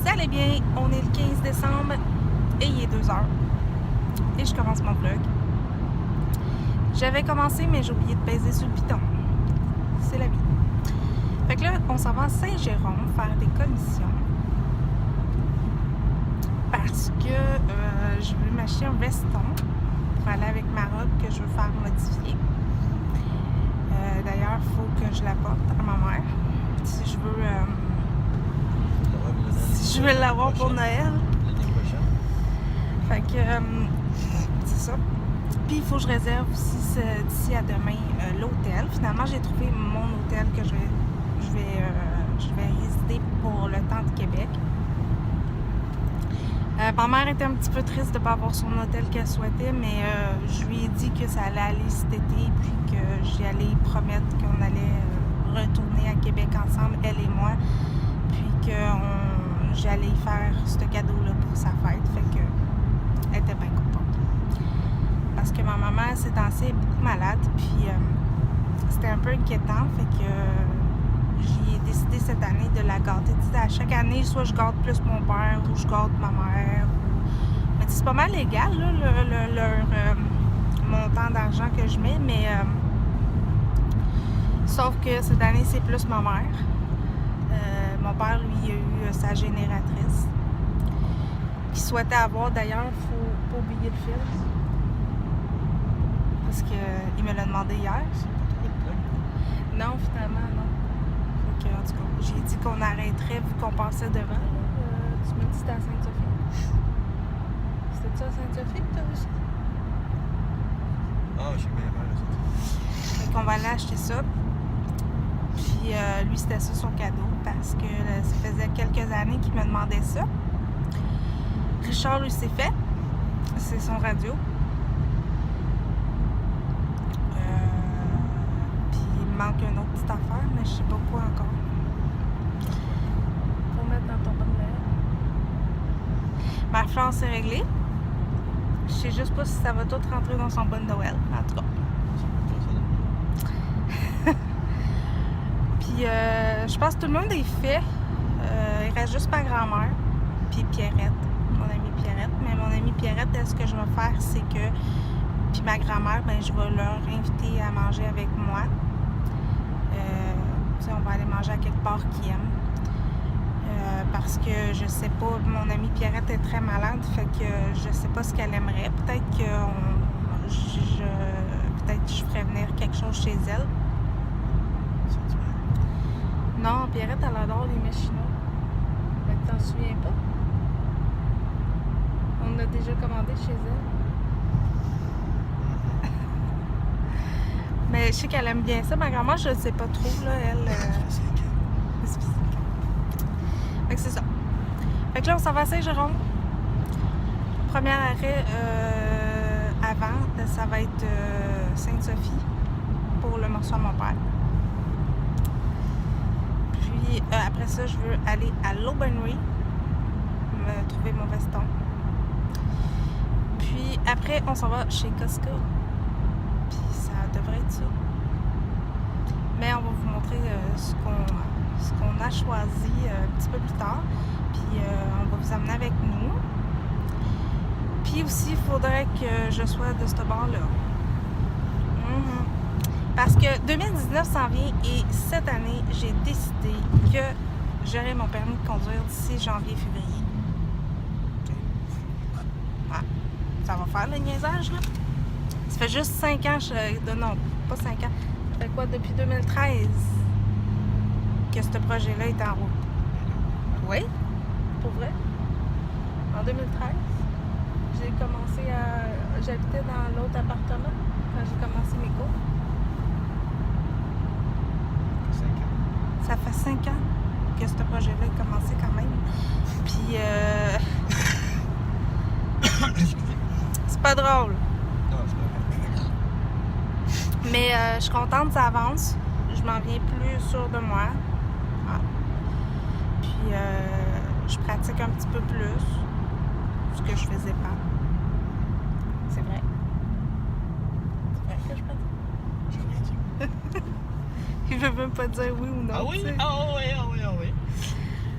Ça allait bien, on est le 15 décembre et il est 2h. Et je commence mon vlog. J'avais commencé, mais j'ai oublié de peser sur le piton. C'est la vie. Fait que là, on s'en va à Saint-Jérôme faire des commissions. Parce que je veux m'acheter un veston pour aller avec ma robe que je veux faire modifier. D'ailleurs, il faut que je la porte à ma mère. Si je veux l'avoir pour Noël. L'année prochaine. Fait que c'est ça. Puis il faut que je réserve aussi d'ici à demain l'hôtel. Finalement, j'ai trouvé mon hôtel que je vais résider pour le temps de Québec. Ma mère était un petit peu triste de ne pas avoir son hôtel qu'elle souhaitait, mais je lui ai dit que ça allait aller cet été, puis que j'allais promettre qu'on allait retourner à Québec ensemble, elle et moi, puis que j'allais faire ce cadeau-là pour sa fête. Fait que elle était bien contente. Parce que ma maman, ces temps-ci, est beaucoup malade, puis c'était un peu inquiétant, fait que j'ai décidé cette année de la gâter. Tu sais, à chaque année, soit je gâte plus mon père ou je gâte ma mère. Mais c'est pas mal légal, là, leur montant d'argent que je mets, mais sauf que cette année, c'est plus ma mère. Mon père, lui, il a eu sa génératrice qu'il souhaitait avoir. D'ailleurs, il faut pas oublier le fil. Parce qu'il me l'a demandé hier. Non, finalement, non. Fait que, en tout cas, j'ai dit qu'on arrêterait vu qu'on passait devant. Tu me dis que c'était à Sainte-Sophie. C'était ça à Sainte-Sophie que tu as reçu? Ah, j'ai bien mal à ça. Fait qu'on va aller acheter ça. Puis lui, c'était ça son cadeau parce que ça faisait quelques années qu'il me demandait ça. Richard, lui, c'est fait. C'est son radio. Manque une autre petite affaire, mais je sais pas quoi encore. Faut mettre dans ton bonne Noël. Ma fleur s'est réglée. Je sais juste pas si ça va tout rentrer dans son bon Noël, en tout cas. Puis je pense que tout le monde est fait. Il reste juste ma grand-mère, puis Pierrette, mon amie Pierrette. Mais mon amie Pierrette, ce que je vais faire, c'est que, puis ma grand-mère, ben je vais leur inviter à manger avec moi. On va aller manger à quelque part qu'ils aiment. Parce que je sais pas, mon amie Pierrette est très malade, fait que je sais pas ce qu'elle aimerait. Peut-être que je ferais venir quelque chose chez elle. Non, Pierrette, elle adore les mets chinois. Mais t'en souviens pas? On a déjà commandé chez elle. Mais je sais qu'elle aime bien ça. Ma grand-mère, je ne sais pas trop, là, elle... Fait que c'est ça. Fait que là, on s'en va à Saint-Jérôme. Premier arrêt avant, ça va être Sainte-Sophie pour le morceau à mon père. Puis après ça, je veux aller à l'Aubainerie, me trouver mon veston. Puis après, on s'en va chez Costco. Puis ça devrait être ça. Mais on va vous montrer ce qu'on a choisi un petit peu plus tard. Puis on va vous amener avec nous. Puis aussi, il faudrait que je sois de ce bord-là. Parce que 2019 s'en vient et cette année, j'ai décidé que j'aurai mon permis de conduire d'ici janvier-février. Ah, ça va faire le niaisage, là. Ça fait juste 5 ans, non, pas 5 ans. Ça fait quoi, depuis 2013 que ce projet-là est en route? Oui, pour vrai. En 2013, j'ai commencé j'habitais dans l'autre appartement quand j'ai commencé mes cours. 5 ans. Ça fait 5 ans que ce projet-là a commencé quand même. Puis, c'est pas drôle. Non, c'est pas grave. Mais je suis contente, ça avance. Je m'en viens plus sûre de moi. Ah. Puis je pratique un petit peu plus. Ce que je faisais pas. C'est vrai. C'est vrai que je pratique. J'ai rien dit. Il veut même pas dire oui ou non. Ah oui? Tu sais. Ah oui, ah oui, ah oui.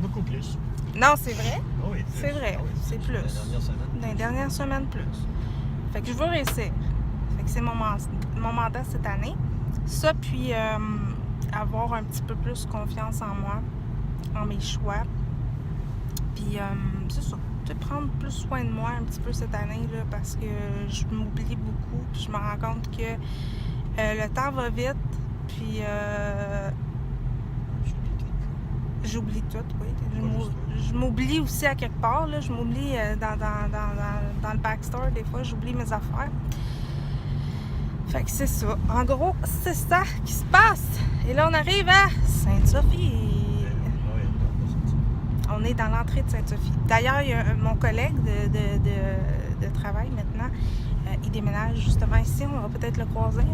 Beaucoup plus. Non, c'est vrai. Ah oui, C'est vrai, c'est plus. La dernière semaine. Dans les dernières semaines, plus. Fait que je veux réussir. Fait que c'est mon mandat cette année. Ça, puis avoir un petit peu plus confiance en moi, en mes choix. Puis c'est ça. Prendre plus soin de moi un petit peu cette année, là, parce que je m'oublie beaucoup. Puis je me rends compte que le temps va vite. Puis j'oublie tout, oui. Je m'oublie aussi à quelque part. Là. Je m'oublie dans le backstore. Des fois, j'oublie mes affaires. Fait que c'est ça. En gros, c'est ça qui se passe. Et là, on arrive à Sainte-Sophie. On est dans l'entrée de Sainte-Sophie. D'ailleurs, il y a mon collègue de travail maintenant. Il déménage justement ici. On va peut-être le croiser.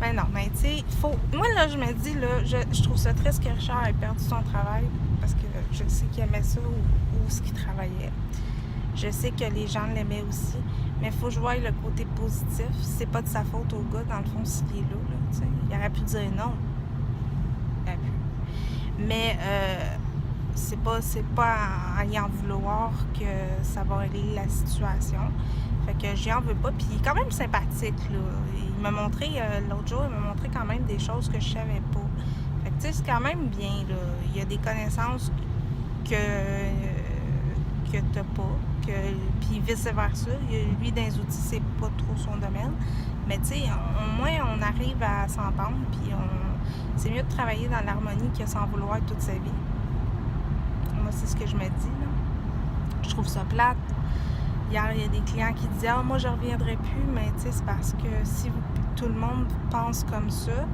Ben non, mais tu sais, faut. Moi, là, je me dis, là, je trouve ça triste que Richard ait perdu son travail parce que je sais qu'il aimait ça ou ce qu'il travaillait. Je sais que les gens l'aimaient aussi, mais il faut que je voie le côté positif. C'est pas de sa faute au gars, dans le fond, s'il est là, tu sais. Il aurait pu dire non. Il aurait pu. Mais c'est pas à y en vouloir que ça va régler la situation. Fait que j'y en veux pas. Puis il est quand même sympathique, là. Il m'a montré, l'autre jour, il m'a montré quand même des choses que je savais pas. Fait que tu sais, c'est quand même bien, là. Il y a des connaissances que t'as pas. Puis vice-versa. Lui, dans les outils, c'est pas trop son domaine. Mais tu sais, au moins, on arrive à s'entendre. Puis c'est mieux de travailler dans l'harmonie que sans vouloir toute sa vie. Moi, c'est ce que je me dis, là. Je trouve ça plate. Hier, il y a des clients qui disaient « Ah, moi, je reviendrai plus. » Mais tu sais, c'est parce que si tout le monde pense comme ça,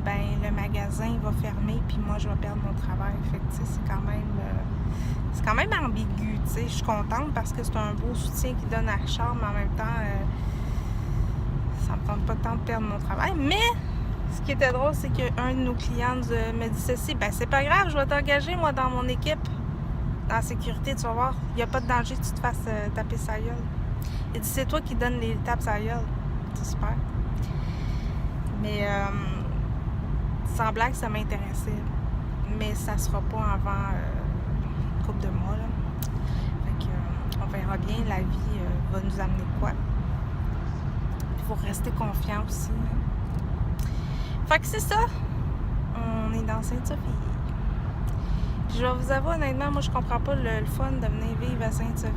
ben le magasin va fermer puis moi, je vais perdre mon travail. Fait que tu sais, c'est quand même ambigu, tu sais. Je suis contente parce que c'est un beau soutien qu'il donne à Richard, mais en même temps, ça me tente pas tant de perdre mon travail. Mais ce qui était drôle, c'est qu'un de nos clients me dit ceci, ben c'est pas grave, je vais t'engager, moi, dans mon équipe. Dans la sécurité, tu vas voir, il n'y a pas de danger que tu te fasses taper sa gueule. Il dit, c'est toi qui donnes les tapes sa gueule. C'est super. Mais, sans blague, ça m'intéressait. Mais ça sera pas avant une couple de mois, là. Fait que, on verra bien, la vie va nous amener quoi. Il faut rester confiant aussi. Là. Fait que c'est ça. On est dans Sainte-Sophie. Je vais vous avouer, honnêtement, moi, je comprends pas le fun de venir vivre à Sainte-Sophie.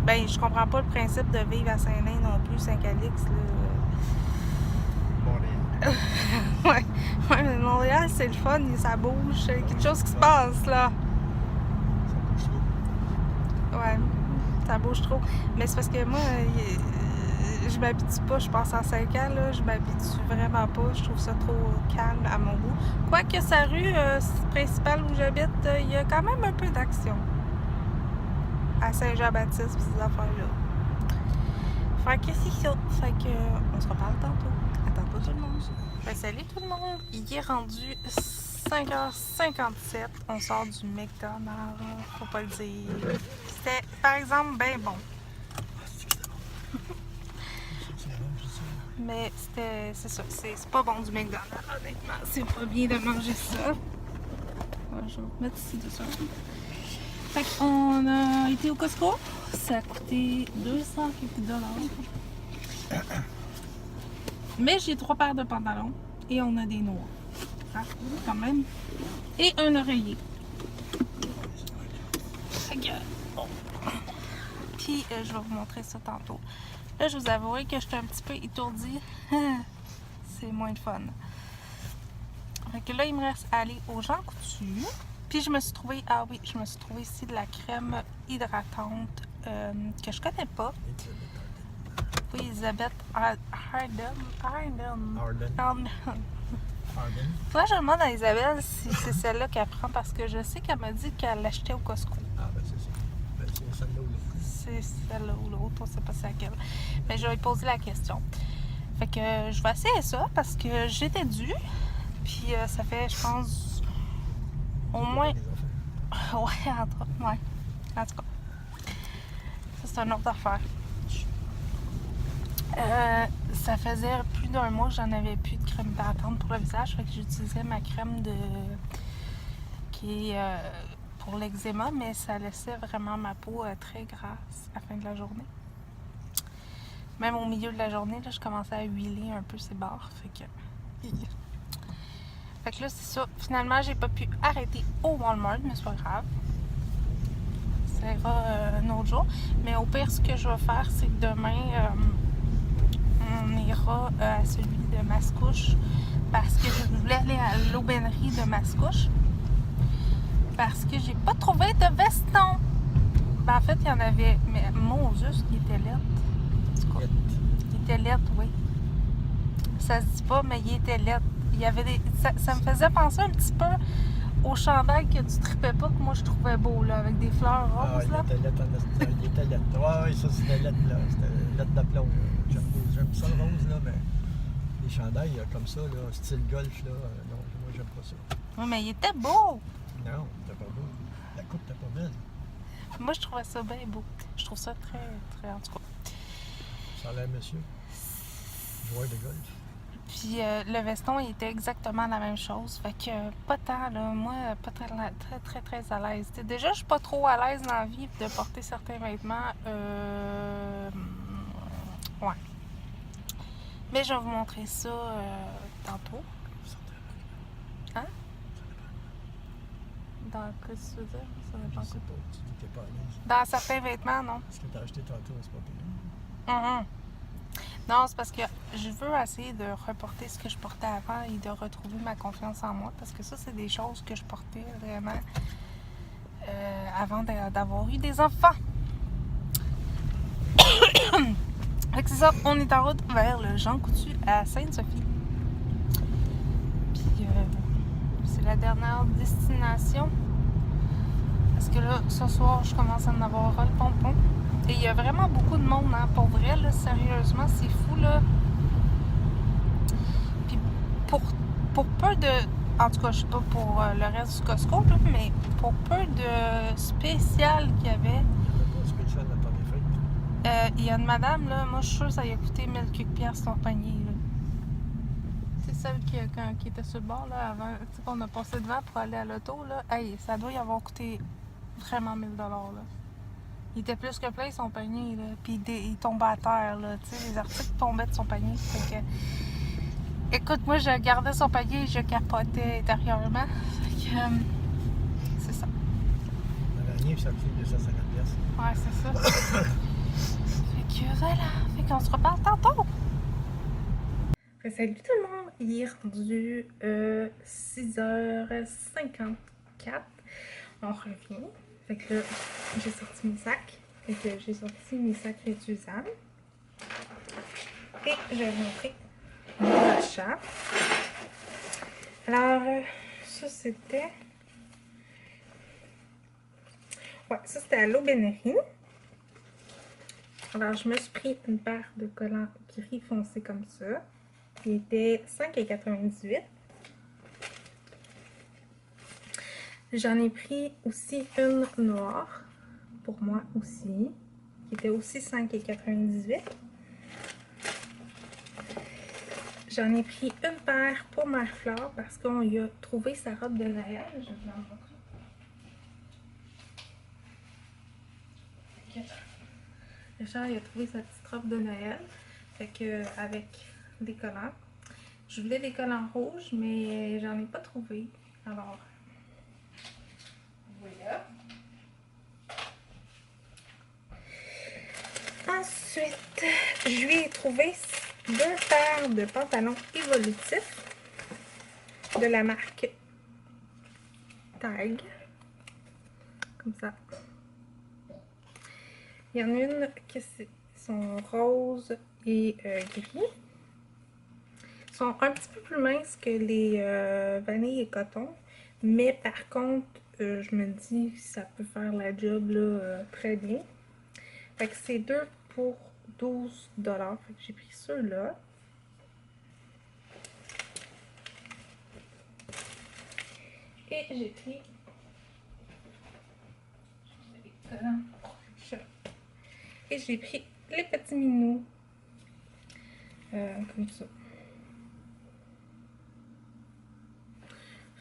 Ben, je comprends pas le principe de vivre à Saint-Lin non plus, Saint-Calix, là. Montréal. ouais, mais Montréal, c'est le fun, ça bouge, il y a quelque chose qui se passe, là. Ça bouge trop. Ouais, ça bouge trop. Mais c'est parce que moi, je m'habitue pas, je passe en 5 ans, là, je m'habitue vraiment pas, je trouve ça trop calme à mon goût. Quoique sa rue principale où j'habite, il y a quand même un peu d'action. À Saint-Jean-Baptiste, ces affaires-là. Fait que c'est ça. Fait que on se reparle tantôt. À tantôt tout le monde. Ben, salut tout le monde. Il est rendu 5h57. On sort du McDonald's. Faut pas le dire. C'était, par exemple, ben bon. Mais c'est ça, c'est pas bon du McDonald's, honnêtement. C'est pas bien de manger ça. Ouais, je vais mettre ici dessus. Fait qu'on a été au Costco. Ça a coûté 200 quelques dollars. Mais j'ai 3 paires de pantalons et on a des noirs. Ah, quand même. Et un oreiller. Fait que, bon. Puis je vais vous montrer ça tantôt. Là, je vous avouerai que j'étais un petit peu étourdie. C'est moins de fun. Fait que là, il me reste à aller au Jean Coutu. Puis je me suis trouvé, ici de la crème hydratante que je connais pas. Oui, Elisabeth Arden. Toi, je demande à Isabelle si c'est celle-là qu'elle prend parce que je sais qu'elle m'a dit qu'elle l'achetait au Costco. Ah, ben c'est ça. Ben, c'est celle-là ou l'autre. C'est celle-là ou l'autre, on sait pas c'est laquelle. Mais je vais lui poser la question. Fait que je vais essayer ça parce que j'étais due. Puis ça fait, je pense, au moins. Ouais, entre autres, ouais. En tout cas. Ça, c'est une autre affaire. Ça faisait plus d'un mois que j'en avais plus de crème hydratante pour le visage, fait que j'utilisais ma crème qui est pour l'eczéma, mais ça laissait vraiment ma peau très grasse à la fin de la journée. Même au milieu de la journée, là, je commençais à huiler un peu ses bords, fait que là, c'est ça. Finalement, j'ai pas pu arrêter au Walmart, mais c'est pas grave. Ça ira un autre jour. Mais au pire, ce que je vais faire, c'est que demain, on ira à celui de Mascouche parce que je voulais aller à l'aubainerie de Mascouche parce que j'ai pas trouvé de veston. Ben, en fait, il y en avait, mais mon Dieu, il était laid. Il était laid, oui. Ça se dit pas, mais il était laid. Il y avait ça me faisait penser un petit peu au chandail que tu tripais pas, que moi je trouvais beau, là, avec des fleurs roses. Ah, il était laid, il était laid. Ouais, ça c'était laid, là. C'était laid d'aplomb, là. J'aime ça le rose, là, mais les chandails comme ça, là, style golf, là, non, moi j'aime pas ça. Oui, mais il était beau! Non, c'était pas beau. La coupe t'es pas belle. Moi, je trouvais ça bien beau. Je trouve ça très, très, en tout cas. Ça a l'air monsieur. Joueur de golf. Puis le veston, il était exactement la même chose. Fait que pas tant, là. Moi, pas très, très, très, très à l'aise. Déjà, je suis pas trop à l'aise dans la vie de porter certains vêtements. Ouais. Mais je vais vous montrer ça tantôt. Hein? Dans que tu veux dire? Ça Je dépend. sais pas, tu dis que t'es pas à l'aise. Dans certains vêtements, non. Ce que t'as acheté tantôt, c'est pas pire. Non, c'est parce que je veux essayer de reporter ce que je portais avant et de retrouver ma confiance en moi. Parce que ça, c'est des choses que je portais vraiment avant d'avoir eu des enfants. Fait que c'est ça, on est en route vers le Jean Coutu à Sainte-Sophie. Puis c'est la dernière destination. Parce que là, ce soir, je commence à en avoir ras le pompon. Et il y a vraiment beaucoup de monde, hein, pour vrai, là, sérieusement, c'est fou, là. Puis pour peu de... En tout cas, je sais pas pour le reste du Costco, là, mais pour peu de spécial qu'il y avait... Il n'y avait pas de spécial dans ton fêtes. Il y a une madame, là, moi je suis sûre que ça lui a coûté 1000 quelques piastres son panier, là. C'est celle qui était sur le bord, là, avant, tu sais, qu'on a passé devant pour aller à l'auto, là. Hey, ça doit y avoir coûté vraiment 1000 $, là. Il était plus que plein son panier, là. Puis il tombait à terre, là. Tu sais, les articles tombaient de son panier. Fait que... Écoute, moi, je gardais son panier et je capotais intérieurement. Fait que... c'est ça. On n'avait rien, puis ça coûtait 250 piastres. Ouais, c'est ça. Fait que voilà. Fait qu'on se reparle tantôt. Salut tout le monde. Il est rendu 6h54. On revient. Fait que là, j'ai sorti mes sacs. Fait que j'ai sorti mes sacs réutilisables. Et je vais vous montrer mon achat. Alors, ça c'était... Ouais, ça c'était à l'aubainerie. Alors, je me suis pris une paire de collants gris foncé comme ça. Il était 5,98 $. J'en ai pris aussi une noire, pour moi aussi, qui était aussi 5,98 $. J'en ai pris une paire pour ma fleur parce qu'on y a trouvé sa robe de Noël. Je vais vous la montrer. Richard, il a trouvé sa petite robe de Noël. Fait que, avec des collants. Je voulais des collants rouges, mais j'en ai pas trouvé. Alors, voilà. Ensuite, je lui ai trouvé 2 paires de pantalons évolutifs de la marque Tag. Comme ça. Il y en a une qui sont roses et gris. Ils sont un petit peu plus minces que les vanille et coton. Mais par contre, je me dis que ça peut faire la job là, très bien. Fait que c'est 2 pour 12 $. Fait que j'ai pris ceux-là. Et j'ai pris... Et j'ai pris les petits minous comme ça.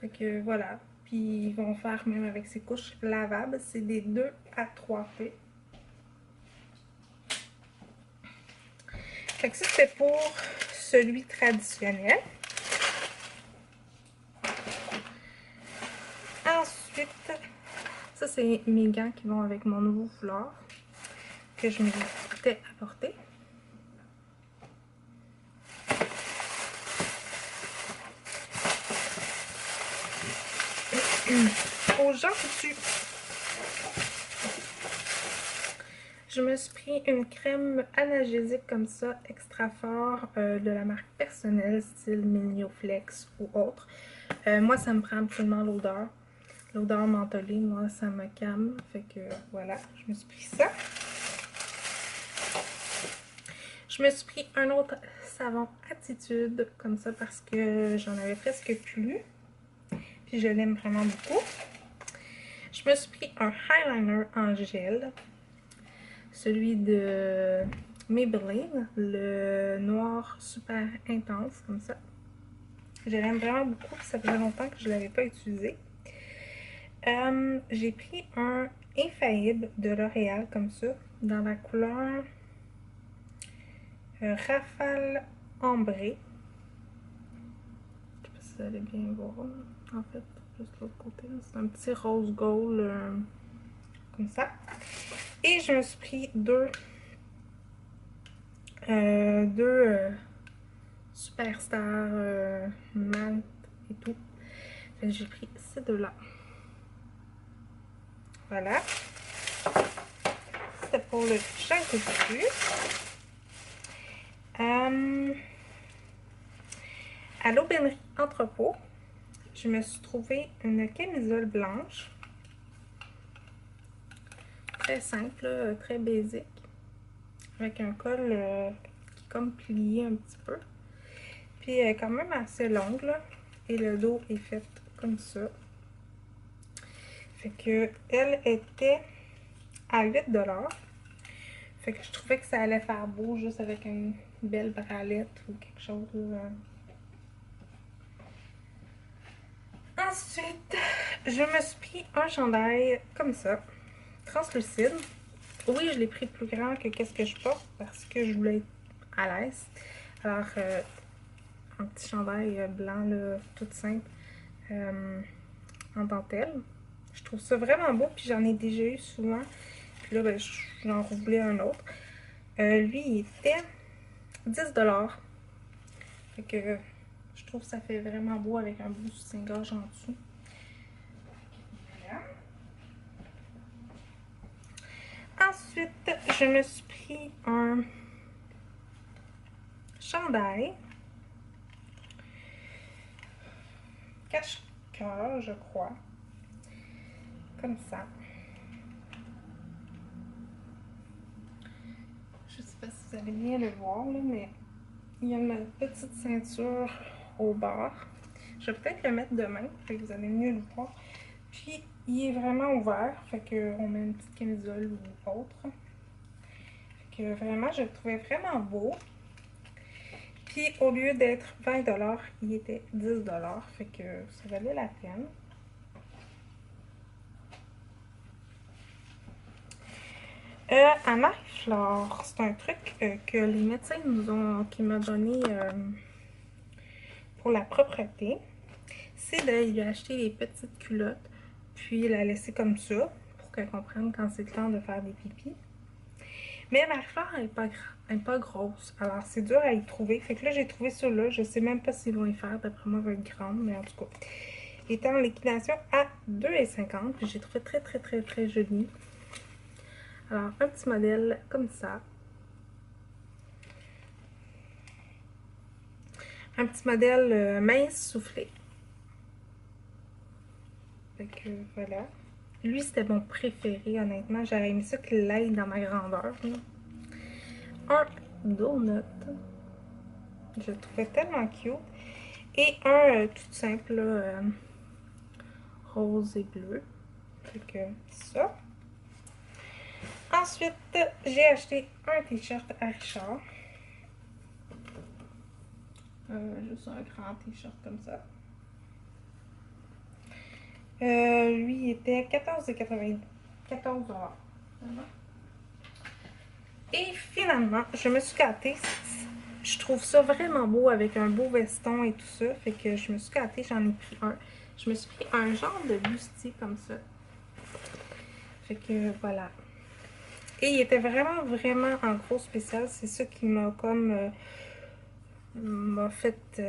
Fait que voilà. Puis ils vont faire même avec ces couches lavables. C'est des 2 à 3 faits. Fait que ça, c'était pour celui traditionnel. Ensuite, ça, c'est mes gants qui vont avec mon nouveau foulard que je m'étais apporté. Aujourd'hui, je me suis pris une crème analgésique comme ça, extra fort, de la marque personnelle, style Minioflex ou autre. Moi, ça me prend absolument l'odeur. L'odeur mentholée, moi, ça me calme. Fait que voilà, je me suis pris ça. Je me suis pris un autre savon Attitude, comme ça, parce que j'en avais presque plus. Puis je l'aime vraiment beaucoup. Je me suis pris un eyeliner en gel. Celui de Maybelline, le noir super intense, comme ça. Je l'aime vraiment beaucoup, ça faisait longtemps que je ne l'avais pas utilisé. J'ai pris un Infaillible de L'Oréal, comme ça, dans la couleur Rafale Ambré. Je sais pas si vous allez bien voir, en fait, juste l'autre côté. C'est un petit rose gold, comme ça. Et je me suis pris deux Superstar mat et tout. J'ai pris ces deux-là. Voilà. C'était pour le shampoo. À l'aubainerie Entrepôt, je me suis trouvé une camisole blanche. Très simple, très basique. Avec un col qui est comme plié un petit peu. Puis quand même assez longue, là. Et le dos est fait comme ça. Fait que elle était à 8 $. Fait que je trouvais que ça allait faire beau juste avec une belle bralette ou quelque chose. Ensuite, je me suis pris un chandail comme ça, translucide. Oui, je l'ai pris plus grand que qu'est-ce que je porte parce que je voulais être à l'aise. Alors, un petit chandail blanc, là, tout simple, en dentelle. Je trouve ça vraiment beau, puis j'en ai déjà eu souvent. Puis là, ben, j'en voulais un autre. Lui, il était 10 $. Fait que je trouve que ça fait vraiment beau avec un beau soutien-gorge en dessous. Voilà. Ensuite, je me suis pris un chandail cache-cœur, je crois. Comme ça. Je sais pas si vous allez bien le voir, là, mais il y a une petite ceinture au bord. Je vais peut-être le mettre demain, fait que vous allez mieux le voir. Puis, il est vraiment ouvert, fait qu'on met une petite camisole ou autre. Fait que vraiment, je le trouvais vraiment beau. Puis, au lieu d'être 20 $, il était 10 $, fait que ça valait la peine. À Marie-Flore, c'est un truc que les médecins qui m'ont donné pour la propreté. C'est de lui acheter des petites culottes, puis la laisser comme ça, pour qu'elle comprenne quand c'est le temps de faire des pipis. Mais Marie-Flore, elle n'est pas grosse, alors c'est dur à y trouver. Fait que là, j'ai trouvé ceux-là. Je sais même pas s'ils vont y faire, d'après moi, elle va être grande, mais en tout cas. Il était en liquidation à 2,50 $, puis j'ai trouvé très joli. Alors, un petit modèle comme ça. Un petit modèle mince soufflé. Fait que voilà. Lui, c'était mon préféré, honnêtement. J'aurais aimé ça qu'il aille dans ma grandeur. Là. Un donut. Je le trouvais tellement cute. Et un tout simple, là, rose et bleu. Fait que ça. Ensuite, j'ai acheté un t-shirt à Richard. Juste un grand t-shirt comme ça. Lui, il était 14,90 14 $. Et finalement, je me suis gâtée. Je trouve ça vraiment beau avec un beau veston et tout ça. Fait que je me suis gâtée, j'en ai pris un. Je me suis pris un genre de bustier comme ça. Fait que voilà. Et il était vraiment, vraiment en gros spécial. C'est ça qui m'a comme m'a fait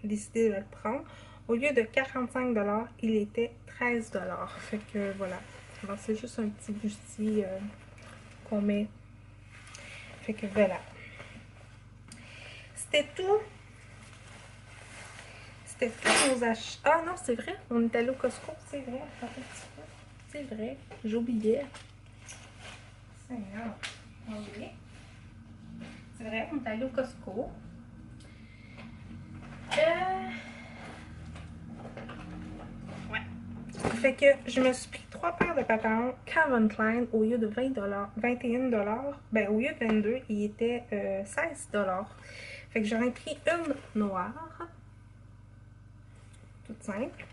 décider de le prendre. Au lieu de 45 $, il était 13 $. Fait que voilà. Alors c'est juste un petit bustier qu'on met. Fait que voilà. C'était tout. C'était tous nos achats. Ah non, c'est vrai. On est allé au Costco. C'est vrai. Attends un petit peu. C'est vrai. J'oubliais. Seigneur. Oui. C'est vrai. On est allé au Costco. Ouais. Fait que je me suis pris 3 paires de pantalons Calvin Klein au lieu de 20 $, 21 $. Ben, au lieu de 22, il était 16 $. Fait que j'en ai pris une noire. Toute simple.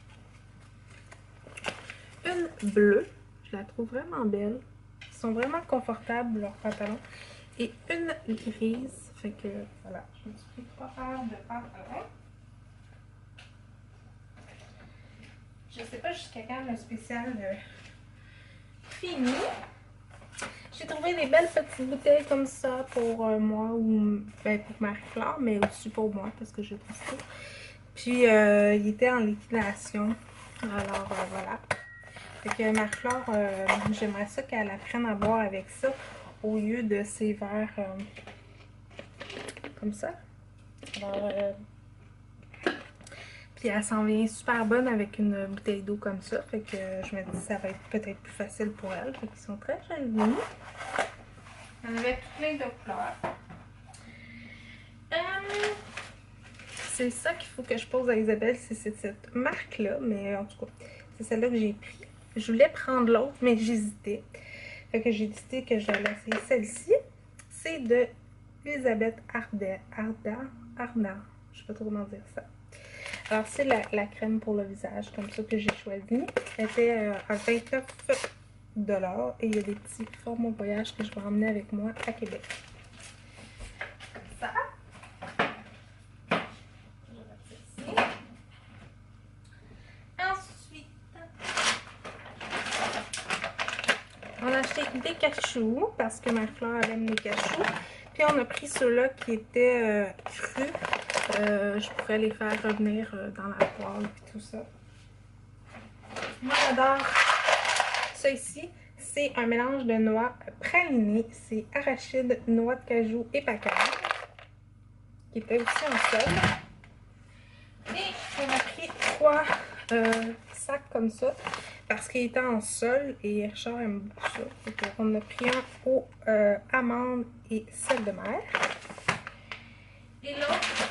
Une bleue. Je la trouve vraiment belle. Ils sont vraiment confortables, leurs pantalons. Et une grise. Fait que voilà, je me suis pris 3 paires de pantalons. Je sais pas jusqu'à quand le spécial fini. J'ai trouvé des belles petites bouteilles comme ça pour moi ou ben, pour Marie-Claire, mais aussi pour moi parce que j'ai testé. Puis il était en liquidation. Alors voilà. Fait que Marie-Claire, j'aimerais ça qu'elle apprenne à boire avec ça au lieu de ces verres comme ça. Alors, puis elle s'en vient super bonne avec une bouteille d'eau comme ça. Fait que je me dis que ça va être peut-être plus facile pour elle. Fait qu'ils sont très jolis. Il y en avait tout plein de couleurs. C'est ça qu'il faut que je pose à Isabelle, c'est cette marque-là. Mais en tout cas, c'est celle-là que j'ai pris. Je voulais prendre l'autre, mais j'hésitais. Fait que j'ai décidé que j'allais essayer celle-ci. C'est de Elisabeth Arda. Je sais pas trop comment dire ça. Alors, c'est la crème pour le visage, comme ça, que j'ai choisi. Elle était à 29 $ et il y a des petits formats voyage que je vais emmener avec moi à Québec. Comme ça. Je vais mettre ici. Ensuite, on a acheté des cachous parce que Marie-Claire aime les cachous. Puis on a pris ceux-là qui étaient crus. Je pourrais les faire revenir dans la poêle et tout ça. Moi j'adore ça ici. C'est un mélange de noix pralinées. C'est arachide, noix de cajou et pacaille. Qui était aussi en sol. Et on a pris 3 sacs comme ça. Parce qu'il était en sol et Richard aime beaucoup ça. Donc, on a pris un au amande et sel de mer. Et l'autre,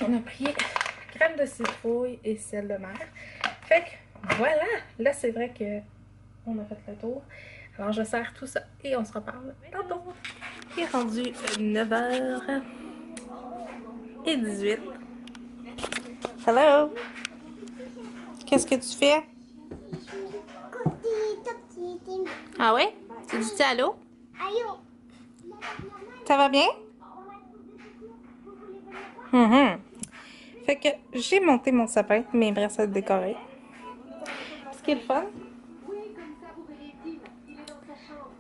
on a pris crème de citrouille et sel de mer. Fait que voilà, là c'est vrai que on a fait le tour. Alors je sers tout ça et on se reparle tantôt. Il est rendu 9h18. Hello! Qu'est-ce que tu fais? Ah ouais? Tu dis allô? Ça va bien? Fait que j'ai monté mon sapin, mais il me reste à le décorer. Ce qui est le fun,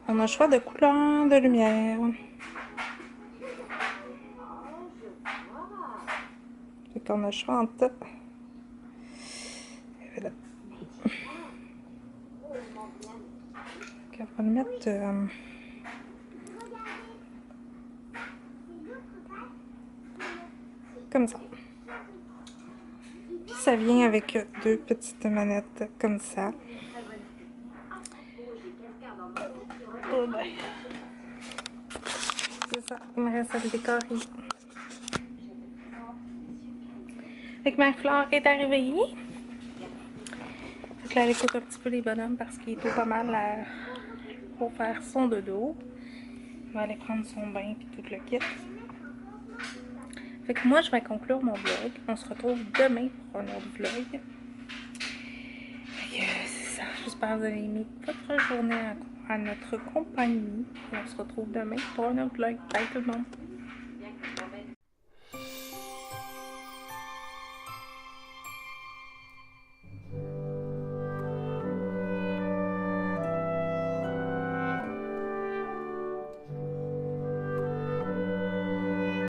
on a le choix de couleurs, de lumière. Fait qu'on a le choix entre... Voilà. On va le mettre... comme ça. Puis ça vient avec 2 petites manettes comme ça. Oh ben. C'est ça, il me reste à le décorer. Fait que Marie-Claire est arrivée. Fait que là, elle écoute un petit peu les bonhommes parce qu'il est tout pas mal pour faire son dodo. Il va aller prendre son bain et tout le kit. Fait que moi, je vais conclure mon vlog. On se retrouve demain pour un autre vlog. C'est ça. J'espère que vous avez aimé votre journée à notre compagnie. Et on se retrouve demain pour un autre vlog. Bye tout le monde!